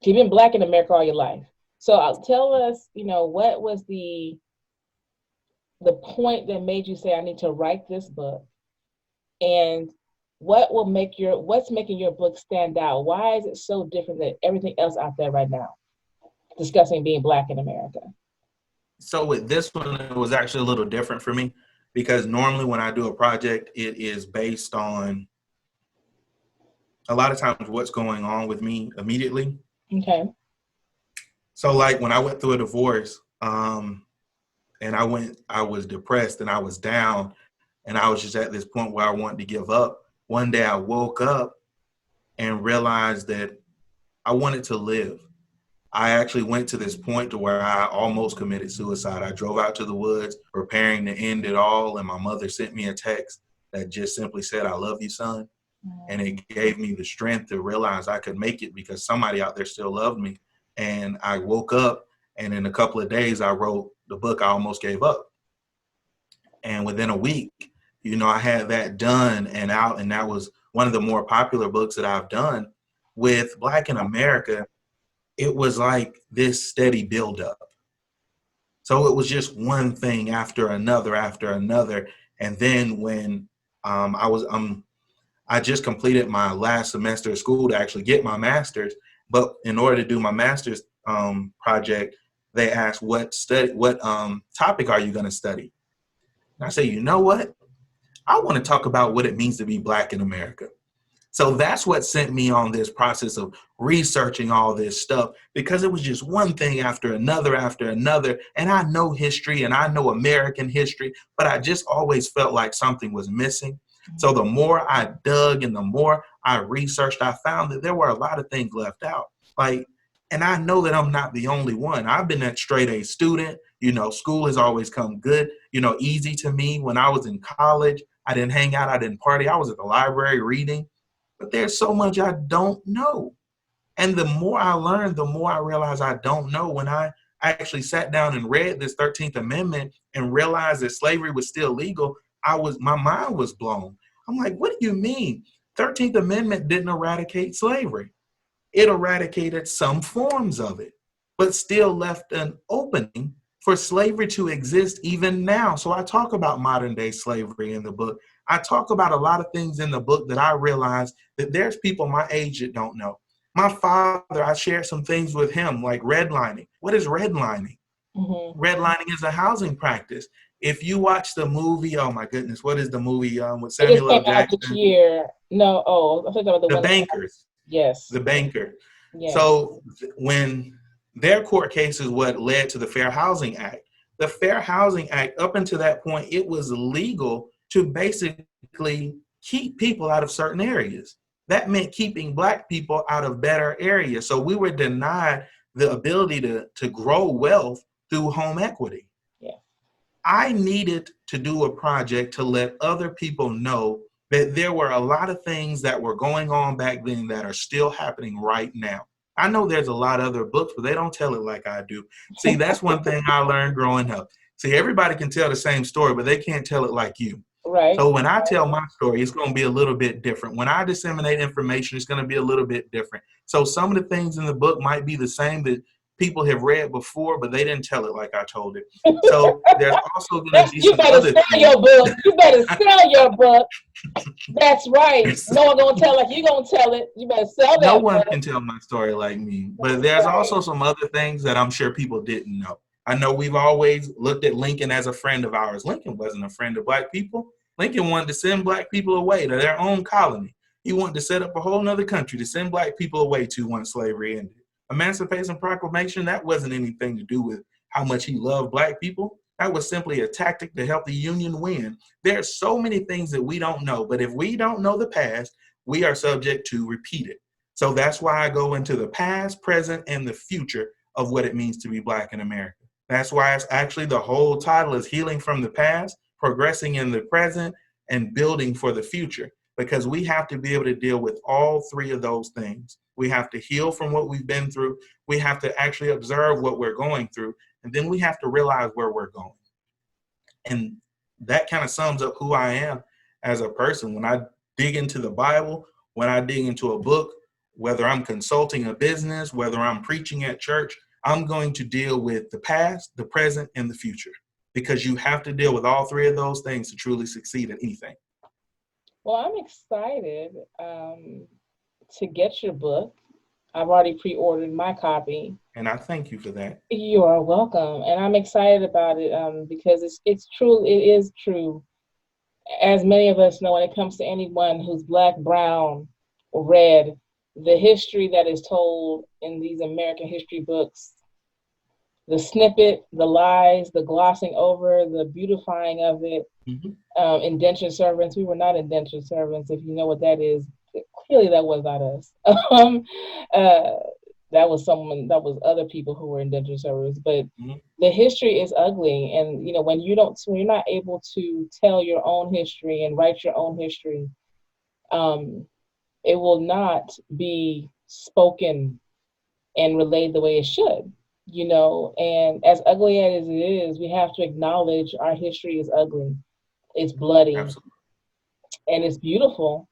S1: You've been Black in America all your life. So tell us, what was the point that made you say I need to write this book, and what's making your book stand out? Why is it so different than everything else out there right now discussing being Black in America?
S2: So with this one, it was actually a little different for me, because normally when I do a project, it is based on a lot of times what's going on with me immediately.
S1: Okay.
S2: So like when I went through a divorce, and I was depressed and I was down and I was just at this point where I wanted to give up. One day I woke up and realized that I wanted to live. I actually went to this point to where I almost committed suicide. I drove out to the woods preparing to end it all, and my mother sent me a text that just simply said, "I love you, son." And it gave me the strength to realize I could make it because somebody out there still loved me. And I woke up, and in a couple of days I wrote the book I almost gave up. And within a week, I had that done and out, and that was one of the more popular books that I've done. With Black in America, it was like this steady buildup. So it was just one thing after another. And then when I just completed my last semester of school to actually get my master's, but in order to do my master's project, they asked what topic are you going to study? And I say, you know what? I want to talk about what it means to be Black in America. So that's what sent me on this process of researching all this stuff, because it was just one thing after another after another. And I know history and I know American history, but I just always felt like something was missing. So the more I dug and the more I researched, I found that there were a lot of things left out. Like, and I know that I'm not the only one. I've been a straight A student. School has always come good, easy to me. When I was in college, I didn't hang out, I didn't party. I was at the library reading. But there's so much I don't know. And the more I learn, the more I realize I don't know. When I actually sat down and read this 13th Amendment and realized that slavery was still legal, my mind was blown. I'm like, what do you mean? 13th Amendment didn't eradicate slavery. It eradicated some forms of it, but still left an opening for slavery to exist even now. So I talk about modern day slavery in the book. I talk about a lot of things in the book that I realize that there's people my age that don't know. My father, I shared some things with him, like redlining. What is redlining? Mm-hmm. Redlining is a housing practice. If you watch the movie, oh my goodness, what is the movie with Samuel L. Jackson?
S1: This year. No, I'm talking about
S2: the Bankers.
S1: Yes.
S2: The Banker. Yes. So when their court case is what led to the Fair Housing Act. The Fair Housing Act, up until that point, it was legal to basically keep people out of certain areas. That meant keeping Black people out of better areas. So we were denied the ability to grow wealth through home equity. Yeah. I needed to do a project to let other people know that there were a lot of things that were going on back then that are still happening right now. I know there's a lot of other books, but they don't tell it like I do. See, that's one thing I learned growing up. See, everybody can tell the same story, but they can't tell it like you. Right. So when I tell my story, it's going to be a little bit different. When I disseminate information, it's going to be a little bit different. So some of the things in the book might be the same that people have read before, but they didn't tell it like I told it. So there's also going to be some other things. You better sell your book. You better sell your book. That's right. No one gonna tell like you gonna tell it. You better sell that. No one can tell my story like me. But there's also some other things that I'm sure people didn't know. I know we've always looked at Lincoln as a friend of ours. Lincoln wasn't a friend of Black people. Lincoln wanted to send Black people away to their own colony. He wanted to set up a whole other country to send Black people away to once slavery ended. Emancipation Proclamation, that wasn't anything to do with how much he loved Black people. That was simply a tactic to help the Union win. There are so many things that we don't know, but if we don't know the past, we are subject to repeat it. So that's why I go into the past, present, and the future of what it means to be Black in America. That's why it's actually the whole title is Healing from the Past, Progressing in the Present, and Building for the Future, because we have to be able to deal with all three of those things. We have to heal from what we've been through. We have to actually observe what we're going through. And then we have to realize where we're going. And that kind of sums up who I am as a person. When I dig into the Bible, when I dig into a book, whether I'm consulting a business, whether I'm preaching at church, I'm going to deal with the past, the present, and the future. Because you have to deal with all three of those things to truly succeed in anything.
S1: Well, I'm excited to get your book. I've already pre-ordered my copy.
S2: And I thank you for that.
S1: You are welcome. And I'm excited about it because it's true. It is true. As many of us know, when it comes to anyone who's Black, brown, or red, the history that is told in these American history books, the snippet, the lies, the glossing over, the beautifying of it, indentured servants. We were not indentured servants. If you know what that is, clearly that was not us. That was other people who were indentured servants. But the history is ugly, and when you're not able to tell your own history and write your own history, it will not be spoken and relayed the way it should. And as ugly as it is, we have to acknowledge our history is ugly. It's bloody
S2: Absolutely.
S1: and it's beautiful,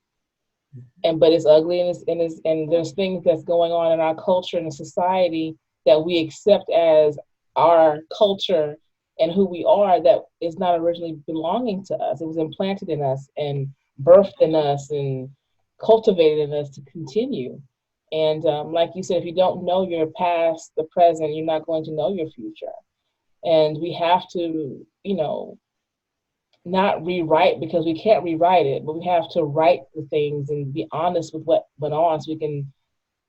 S1: and but it's ugly, and there's things that's going on in our culture and society that we accept as our culture and who we are, that is not originally belonging to us. It was implanted in us and birthed in us and cultivated in us to continue. And like you said, if you don't know your past, the present, you're not going to know your future. And we have to, not rewrite, because we can't rewrite it, but we have to write the things and be honest with what went on, so we can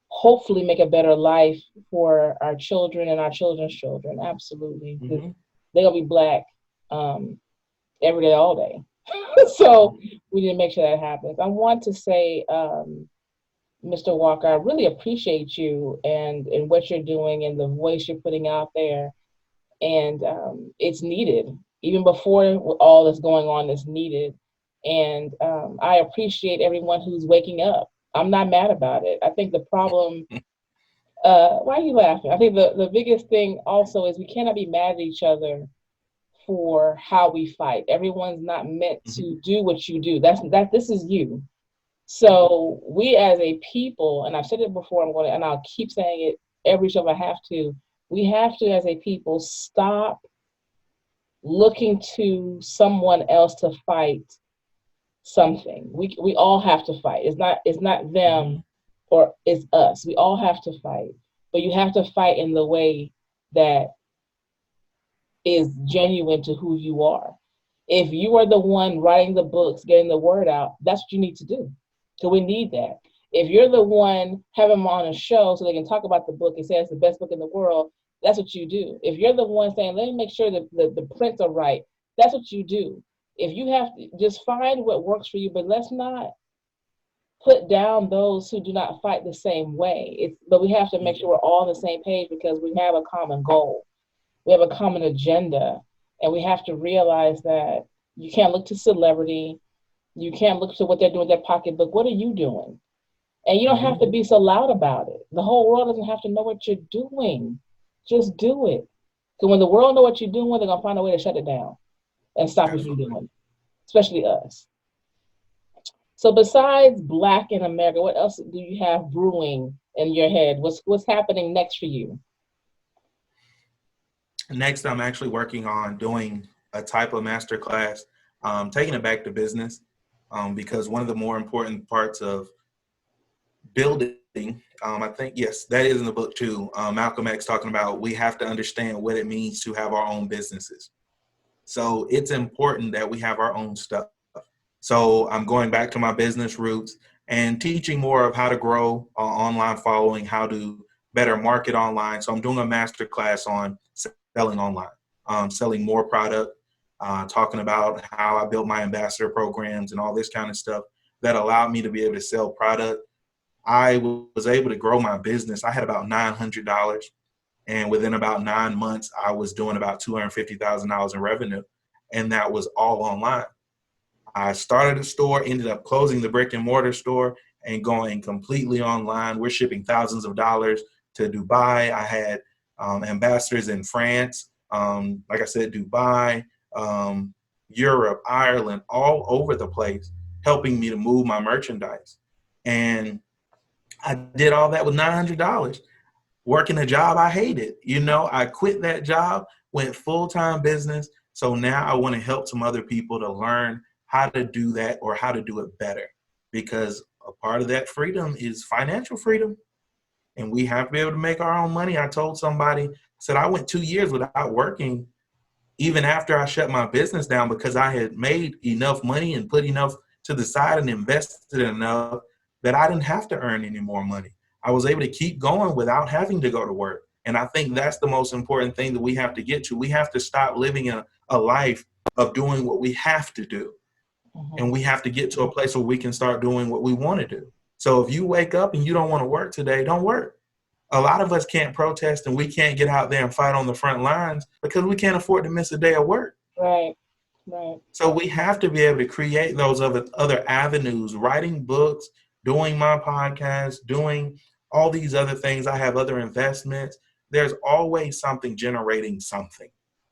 S1: hopefully make a better life for our children and our children's children. Absolutely.
S2: Mm-hmm.
S1: They're going to be Black every day, all day. So we need to make sure that happens. I want to say, Mr. Walker, I really appreciate you and what you're doing and the voice you're putting out there. And it's needed. Even before all that's going on, it's needed. And I appreciate everyone who's waking up. I'm not mad about it. I think the problem, why are you laughing? I think the biggest thing also is we cannot be mad at each other for how we fight. Everyone's not meant
S2: Mm-hmm.
S1: to do what you do. This is you. So we as a people, and I've said it before, and I'll keep saying it every show if I have to, we have to, as a people, stop looking to someone else to fight something. We all have to fight. It's not
S2: Mm-hmm.
S1: them or it's us. We all have to fight. But you have to fight in the way that is genuine to who you are. If you are the one writing the books, getting the word out, that's what you need to do. So we need that. If you're the one having them on a show so they can talk about the book and say it's the best book in the world, that's what you do. If you're the one saying, let me make sure that the prints are right, that's what you do. If you have to, just find what works for you, but let's not put down those who do not fight the same way. But we have to make sure we're all on the same page, because we have a common goal. We have a common agenda, and we have to realize that you can't look to celebrity. You can't look to what they're doing with their pocketbook. What are you doing? And you don't have
S2: Mm-hmm.
S1: to be so loud about it. The whole world doesn't have to know what you're doing. Just do it. Because when the world know what you're doing, they're gonna find a way to shut it down and stop you from
S2: Absolutely.
S1: doing it, especially us. So besides Black in America, what else do you have brewing in your head? What's happening next for you?
S2: Next, I'm actually working on doing a type of masterclass, taking it back to business, because one of the more important parts of building, I think, yes, that is in the book too. Malcolm X talking about we have to understand what it means to have our own businesses. So it's important that we have our own stuff. So I'm going back to my business roots and teaching more of how to grow online following, how to better market online. So I'm doing a master class on selling online, selling more product, talking about how I built my ambassador programs and all this kind of stuff that allowed me to be able to sell product. I was able to grow my business. I had about $900, and within about 9 months, I was doing about $250,000 in revenue, and that was all online. I started a store, ended up closing the brick and mortar store and going completely online. We're shipping thousands of dollars to Dubai. I had ambassadors in France, like I said, Dubai, Europe, Ireland, all over the place, helping me to move my merchandise. And I did all that with $900, working a job I hated. I quit that job, went full-time business. So now I want to help some other people to learn how to do that or how to do it better, because a part of that freedom is financial freedom, and we have to be able to make our own money. I told somebody, I said, I went 2 years without working even after I shut my business down, because I had made enough money and put enough to the side and invested enough that I didn't have to earn any more money. I was able to keep going without having to go to work. And I think that's the most important thing that we have to get to. We have to stop living a life of doing what we have to do. And
S1: Mhm.
S2: we have to get to a place where we can start doing what we want to do. So if you wake up and you don't want to work today, don't work. A lot of us can't protest and we can't get out there and fight on the front lines because we can't afford to miss a day of work.
S1: Right, right.
S2: So we have to be able to create those other avenues, writing books, doing my podcast, doing all these other things. I have other investments. There's always something generating something.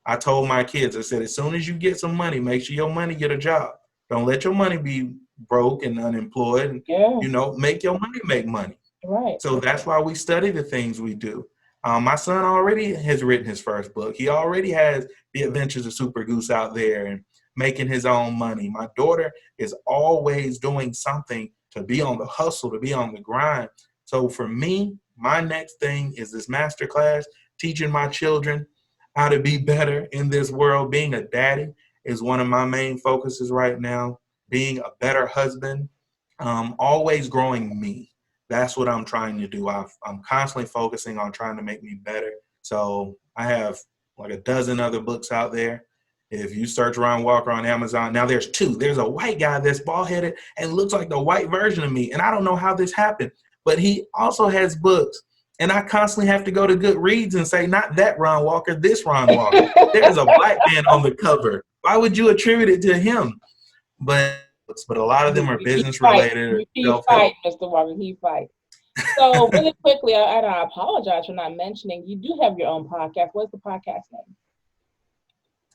S2: I told my kids, I said, as soon as you get some money, make sure your money get a job. Don't let your money be broke and unemployed. And,
S1: Yeah.
S2: make your money make money.
S1: Right.
S2: So that's why we study the things we do. My son already has written his first book. He already has The Adventures of Super Goose out there and making his own money. My daughter is always doing something to be on the hustle, to be on the grind. So for me, my next thing is this master class, teaching my children how to be better in this world. Being a daddy is one of my main focuses right now. Being a better husband, always growing me. That's what I'm trying to do. I'm constantly focusing on trying to make me better. So I have like a dozen other books out there. If you search Ron Walker on Amazon, now there's two. There's a white guy that's bald headed and looks like the white version of me. And I don't know how this happened, but he also has books. And I constantly have to go to Goodreads and say, not that Ron Walker, this Ron Walker. There's a black man on the cover. Why would you attribute it to him? But a lot of them are business related or
S1: He
S2: self-help.
S1: fight, Mr. Walker. He fight. So really quickly, and I apologize for not mentioning, you do have your own podcast. What's the podcast name?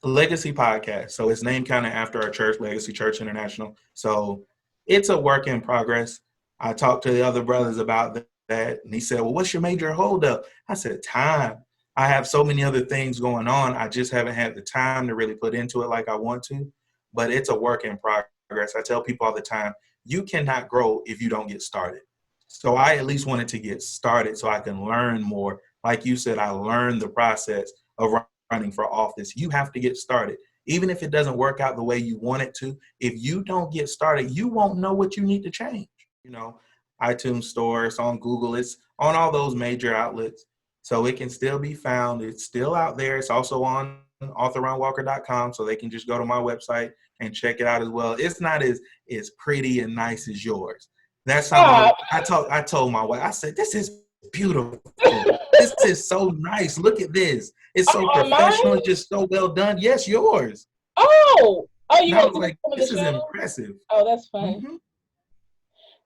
S2: Legacy Podcast. So it's named kind of after our church, Legacy Church International. So it's a work in progress. I talked to the other brothers about that, and he said, well, what's your major holdup? I said, time. I have so many other things going on. I just haven't had the time to really put into it like I want to, but it's a work in progress. I tell people all the time, you cannot grow if you don't get started. So I at least wanted to get started so I can learn more. Like you said, I learned the process of running for office. You have to get started. Even if it doesn't work out the way you want it to, if you don't get started, you won't know what you need to change. iTunes Store, it's on Google, it's on all those major outlets. So it can still be found. It's still out there. It's also on authorronwalker.com, so they can just go to my website and check it out as well. It's not as pretty and nice as yours. That's something I told my wife. I said, this is beautiful. This is so nice. Look at this. It's so professional. It's just so well done. Yes, yours.
S1: You
S2: I was like, this is impressive.
S1: Oh, that's funny.
S2: Mm-hmm.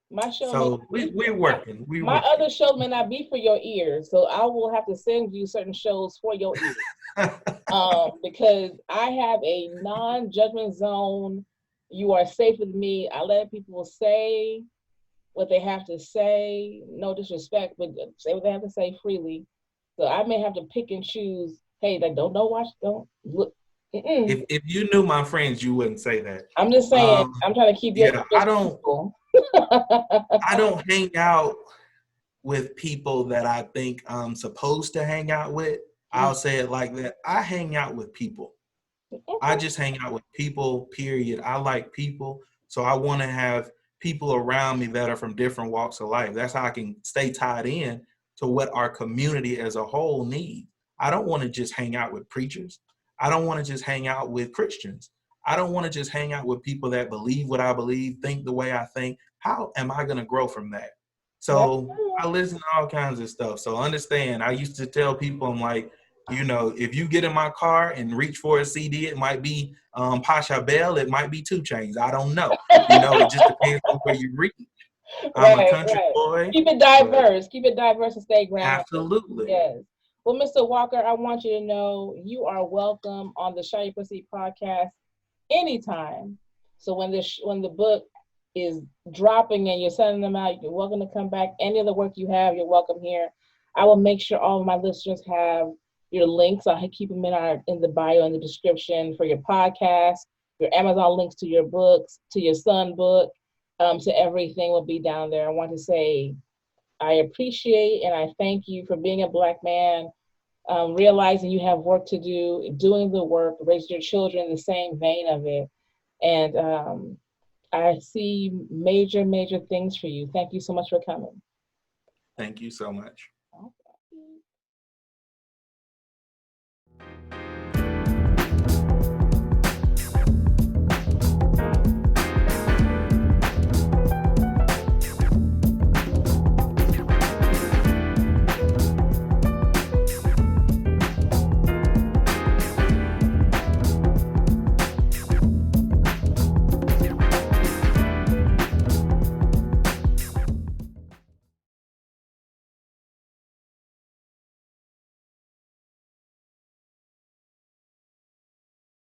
S1: My show.
S2: So we're working.
S1: My other shows may not be for your ears, so I will have to send you certain shows for your ears. Because I have a non-judgment zone. You are safe with me. I let people say what they have to say. No disrespect, but say what they have to say freely. So I may have to pick and choose. Hey, like don't watch, don't look.
S2: If you knew my friends, you wouldn't say that.
S1: I'm just saying. I'm trying to keep you.
S2: Yeah, I don't hang out with people that I think I'm supposed to hang out with. I'll say it like that. I hang out with people. I just hang out with people, period. I like people. So I want to have people around me that are from different walks of life. That's how I can stay tied in to what our community as a whole needs. I don't want to just hang out with preachers. I don't want to just hang out with Christians. I don't want to just hang out with people that believe what I believe, think the way I think. How am I going to grow from that? So I listen to all kinds of stuff. So understand, I used to tell people, I'm like, if you get in my car and reach for a CD, it might be Pasha Bell, it might be 2 Chainz. I don't know. It just depends on where you reach. I'm a country boy.
S1: Keep it diverse. Keep it diverse and stay grounded.
S2: Absolutely.
S1: Yes. Well, Mr. Walker, I want you to know you are welcome on the Shall You Proceed podcast anytime. So when the book is dropping and you're sending them out, you're welcome to come back. Any of the work you have, you're welcome here. I will make sure all of my listeners have your links. I'll keep them in the bio and the description for your podcast, your Amazon links to your books, to your son book, to everything will be down there. I want to say I appreciate and I thank you for being a Black man, realizing you have work to do, doing the work, raise your children in the same vein of it. And I see major, major things for you. Thank you so much for coming.
S2: Thank you so much.
S1: Okay.